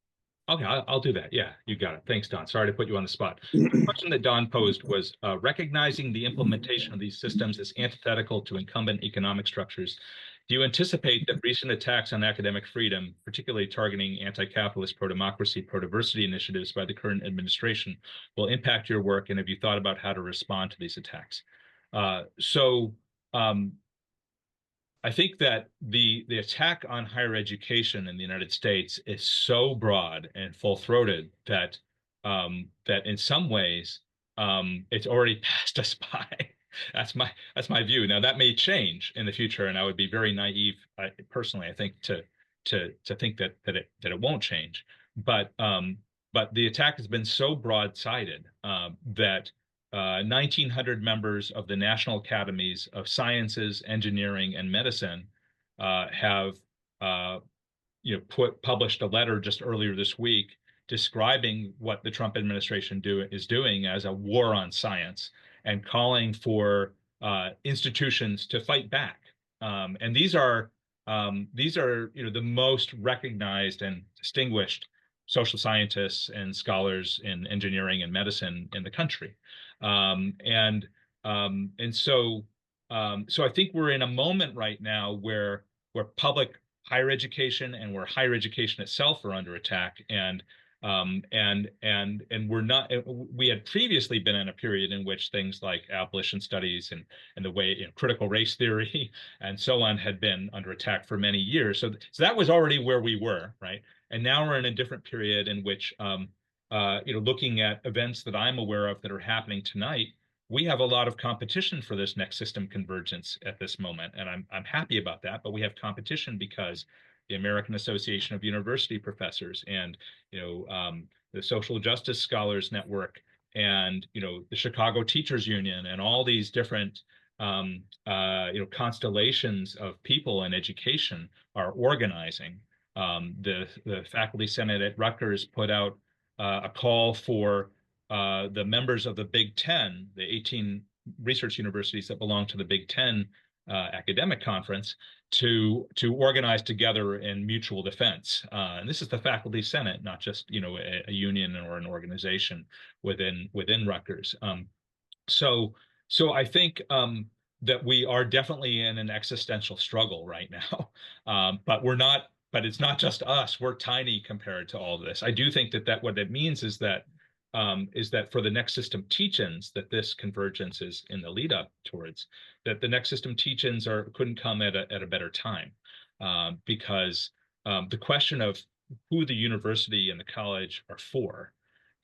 Okay, I'll do that. Yeah, you got it. Thanks, Don. Sorry to put you on the spot. The question that Don posed was recognizing the implementation of these systems is antithetical to incumbent economic structures. Do you anticipate that recent attacks on academic freedom, particularly targeting anti-capitalist, pro-democracy, pro-diversity initiatives by the current administration, will impact your work? And have you thought about how to respond to these attacks? I think that the attack on higher education in the United States is so broad and full-throated that that in some ways it's already passed us by. That's my view. Now that may change in the future, and I would be very naive, personally, I think, to think that it won't change. But the attack has been so broad-sided that 1,900 members of the National Academies of Sciences, Engineering, and Medicine have published a letter just earlier this week describing what the Trump administration is doing as a war on science and calling for institutions to fight back. And these are the most recognized and distinguished social scientists and scholars in engineering and medicine in the country. So I think we're in a moment right now where public higher education and where higher education itself are under attack, and we're not. We had previously been in a period in which things like abolition studies and the way critical race theory and so on had been under attack for many years. So that was already where we were, right? And now we're in a different period in which looking at events that I'm aware of that are happening tonight, we have a lot of competition for this next system convergence at this moment, and I'm happy about that. But we have competition because the American Association of University Professors and the Social Justice Scholars Network and the Chicago Teachers Union and all these different constellations of people in education are organizing. The Faculty Senate at Rutgers put out a call for the members of the Big Ten, the 18 research universities that belong to the Big Ten academic conference, to organize together in mutual defense. And this is the Faculty Senate, not just a union or an organization within Rutgers. So I think that we are definitely in an existential struggle right now, but we're not. But it's not just us. We're tiny compared to all this. I do think that what that means is that for the next system teach-ins that this convergence is in the lead up towards, that the next system teach-ins couldn't come at a better time, because the question of who the university and the college are for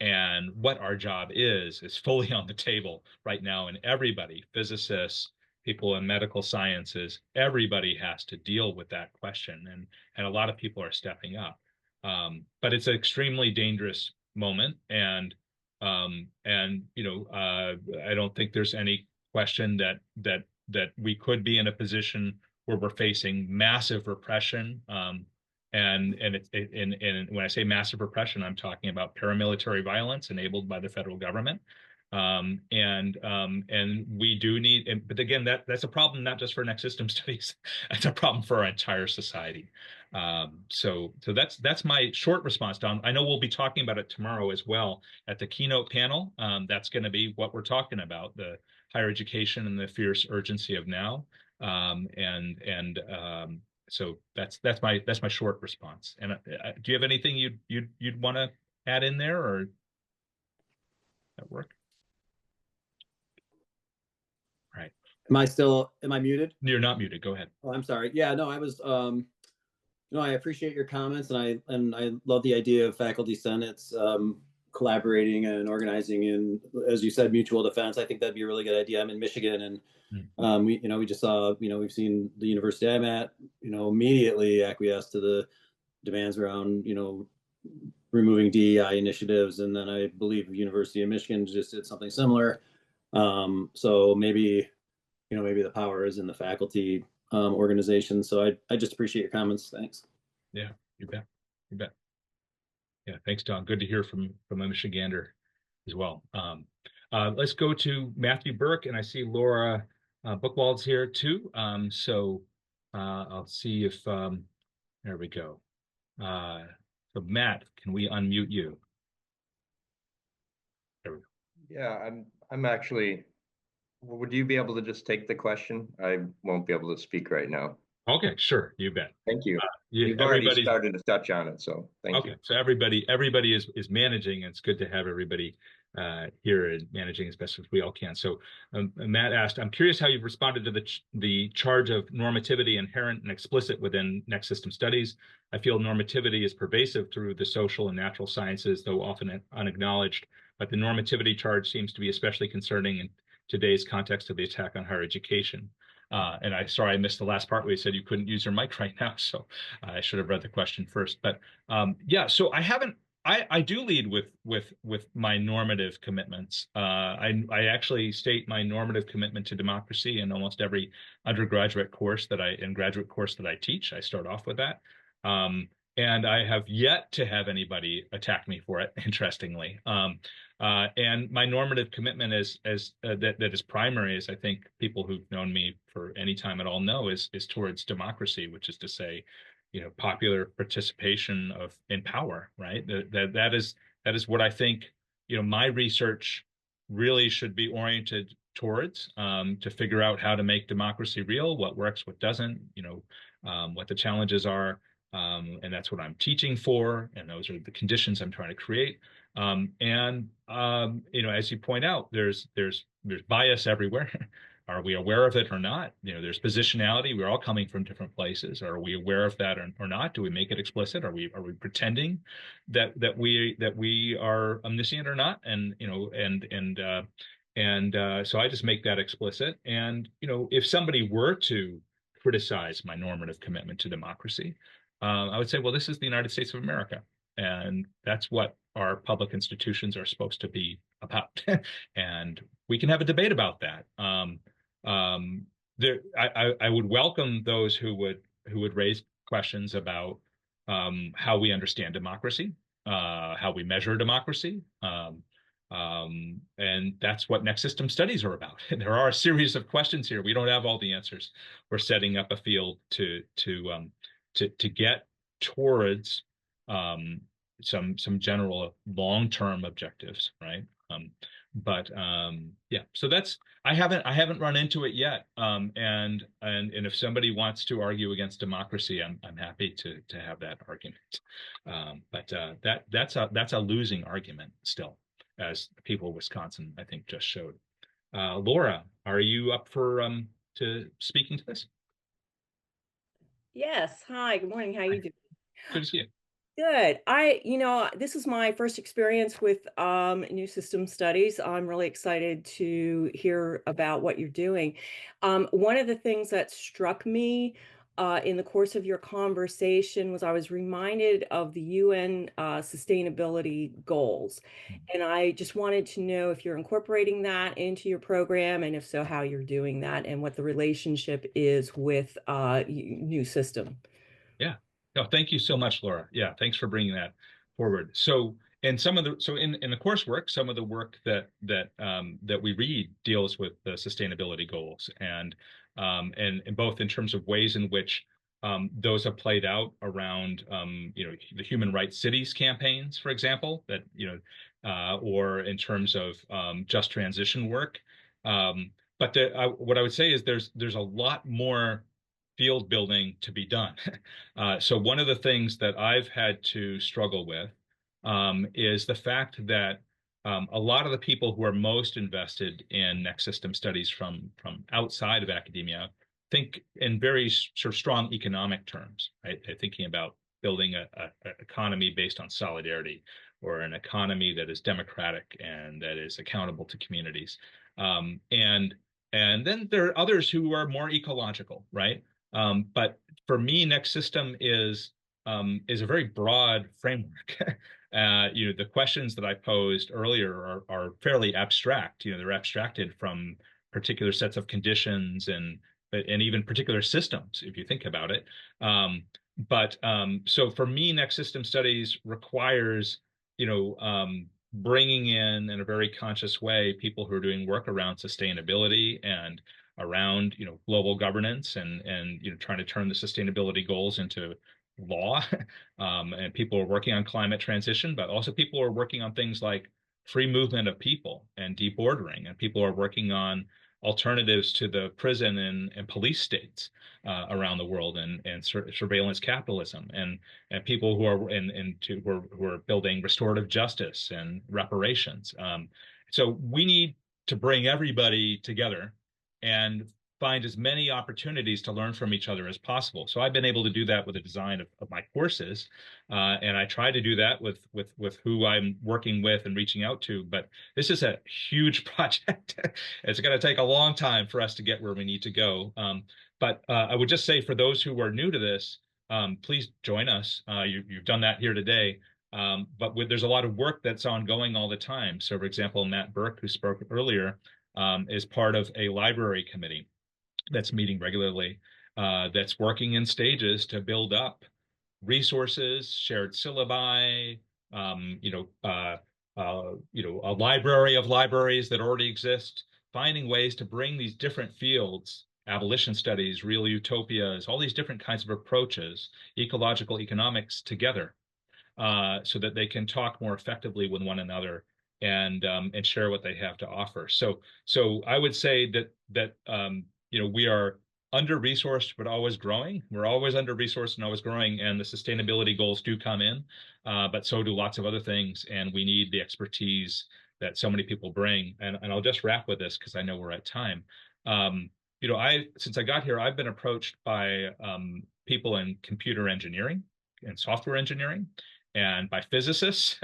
and what our job is fully on the table right now. And everybody, physicists, people in medical sciences, everybody has to deal with that question. And a lot of people are stepping up. But it's an extremely dangerous moment. And I don't think there's any question that we could be in a position where we're facing massive repression. And when I say massive repression, I'm talking about paramilitary violence enabled by the federal government. And we do need, but again, that's a problem not just for next system studies. That's a problem for our entire society. So that's my short response, Don. I know we'll be talking about it tomorrow as well at the keynote panel. That's going to be what we're talking about: the higher education and the fierce urgency of now. So that's my short response. And do you have anything you'd want to add in there, or that work? Right. am I muted? You're not muted. Go ahead. Oh, I'm sorry. Yeah, no, I appreciate your comments, and I love the idea of faculty senates collaborating and organizing in, as you said, mutual defense. I think that'd be a really good idea. I'm in Michigan, and we just saw, we've seen the university I'm at, immediately acquiesce to the demands around, removing DEI initiatives, and then I believe University of Michigan just did something similar. So maybe the power is in the faculty organization. So I just appreciate your comments. Thanks. Yeah, you bet. You bet. Yeah, thanks, Don. Good to hear from a Michigander as well. Let's go to Matthew Burke, and I see Laura Buchwald's here too. So I'll see if there we go. So Matt, can we unmute you? There we go. Yeah, I'm actually, would you be able to just take the question? I won't be able to speak right now. Okay, sure, you bet. Thank you. Yeah, You've already started to touch on it, so thank you. Okay, so everybody is managing, and it's good to have everybody here and managing as best as we all can. So Matt asked, I'm curious how you've responded to the charge of normativity inherent and explicit within next system studies. I feel normativity is pervasive through the social and natural sciences, though often unacknowledged, but the normativity charge seems to be especially concerning in today's context of the attack on higher education. And sorry, I missed the last part where you said you couldn't use your mic right now, so I should have read the question first. But yeah, so I do lead with my normative commitments. I actually state my normative commitment to democracy in almost every undergraduate course and graduate course that I teach. I start off with that. And I have yet to have anybody attack me for it, interestingly. And my normative commitment that is primary, as I think people who've known me for any time at all know, is towards democracy, which is to say, popular participation in power, right? That is what I think, my research really should be oriented towards, to figure out how to make democracy real, what works, what doesn't, what the challenges are. And that's what I'm teaching for, and those are the conditions I'm trying to create. As you point out, there's bias everywhere. Are we aware of it or not? There's positionality. We're all coming from different places. Are we aware of that or not? Do we make it explicit? Are we pretending that we are omniscient or not? So I just make that explicit. And if somebody were to criticize my normative commitment to democracy, I would say, well, this is the United States of America, and that's what our public institutions are supposed to be about. And we can have a debate about that. I would welcome those who would raise questions about how we understand democracy, how we measure democracy. And that's what next system studies are about. There are a series of questions here. We don't have all the answers. We're setting up a field to get towards some general long-term objectives, right? Yeah, so I haven't run into it yet. And if somebody wants to argue against democracy, I'm happy to have that argument. That's a losing argument still, as people of Wisconsin, I think, just showed. Laura, are you up for to speaking to this? Yes. Hi, good morning. How you doing? Good to see you. Good. This is my first experience with new system studies. I'm really excited to hear about what you're doing. One of the things that struck me in the course of your conversation was I was reminded of the UN sustainability goals. And I just wanted to know if you're incorporating that into your program, and if so, how you're doing that, and what the relationship is with new system. Yeah. No, thank you so much, Laura. Yeah, thanks for bringing that forward. So, in the coursework, some of the work that we read deals with the sustainability goals, and both in terms of ways in which those have played out around the human rights cities campaigns, for example, or in terms of just transition work. But what I would say is there's a lot more field building to be done. So one of the things that I've had to struggle with is the fact that a lot of the people who are most invested in next system studies from outside of academia think in very sort of strong economic terms, right? They're thinking about building a economy based on solidarity, or an economy that is democratic and that is accountable to communities. And then there are others who are more ecological, right? But for me, next system is a very broad framework. The questions that I posed earlier are fairly abstract. They're abstracted from particular sets of conditions and even particular systems, if you think about it. So for me, next system studies requires, bringing in a very conscious way people who are doing work around sustainability and around, global governance and trying to turn the sustainability goals into law. And people are working on climate transition, but also people are working on things like free movement of people and debordering, and people are working on alternatives to the prison and police states around the world, and surveillance capitalism, and people who are who are building restorative justice and reparations. So we need to bring everybody together and find as many opportunities to learn from each other as possible. So I've been able to do that with the design of my courses, and I try to do that with who I'm working with and reaching out to. But this is a huge project. It's going to take a long time for us to get where we need to go. But I would just say, for those who are new to this, please join us. You've done that here today. But there's a lot of work that's ongoing all the time. So, for example, Matt Burke, who spoke earlier, is part of a library committee that's meeting regularly, that's working in stages to build up resources, shared syllabi, a library of libraries that already exist, finding ways to bring these different fields, abolition studies, real utopias, all these different kinds of approaches, ecological economics, together, so that they can talk more effectively with one another and share what they have to offer. So I would say that we are under-resourced but always growing. We're always under-resourced and always growing, and the sustainability goals do come in, but so do lots of other things, and we need the expertise that so many people bring. And I'll just wrap with this because I know we're at time. Since I got here, I've been approached by people in computer engineering and software engineering, and by physicists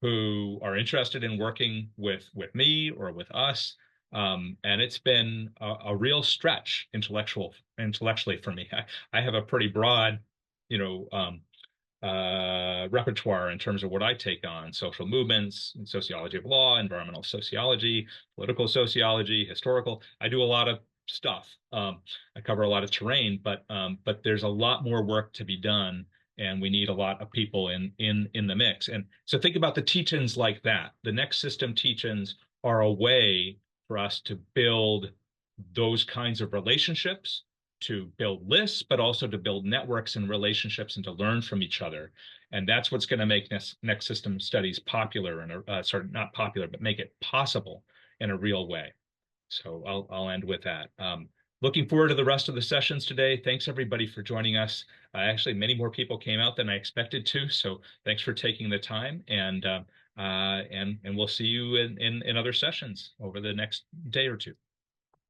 who are interested in working with me or with us. And it's been a real stretch intellectually for me. I have a pretty broad, repertoire in terms of what I take on: social movements, sociology of law, environmental sociology, political sociology, historical. I do a lot of stuff. I cover a lot of terrain, but there's a lot more work to be done, and we need a lot of people in the mix. And so think about the teach-ins like that. The next system teach-ins are a way for us to build those kinds of relationships, to build lists, but also to build networks and relationships and to learn from each other. And that's what's going to make next system studies popular, and not popular, but make it possible in a real way. So I'll end with that. Looking forward to the rest of the sessions today. Thanks everybody for joining us. Actually, many more people came out than I expected to, so thanks for taking the time. And we'll see you in other sessions over the next day or two.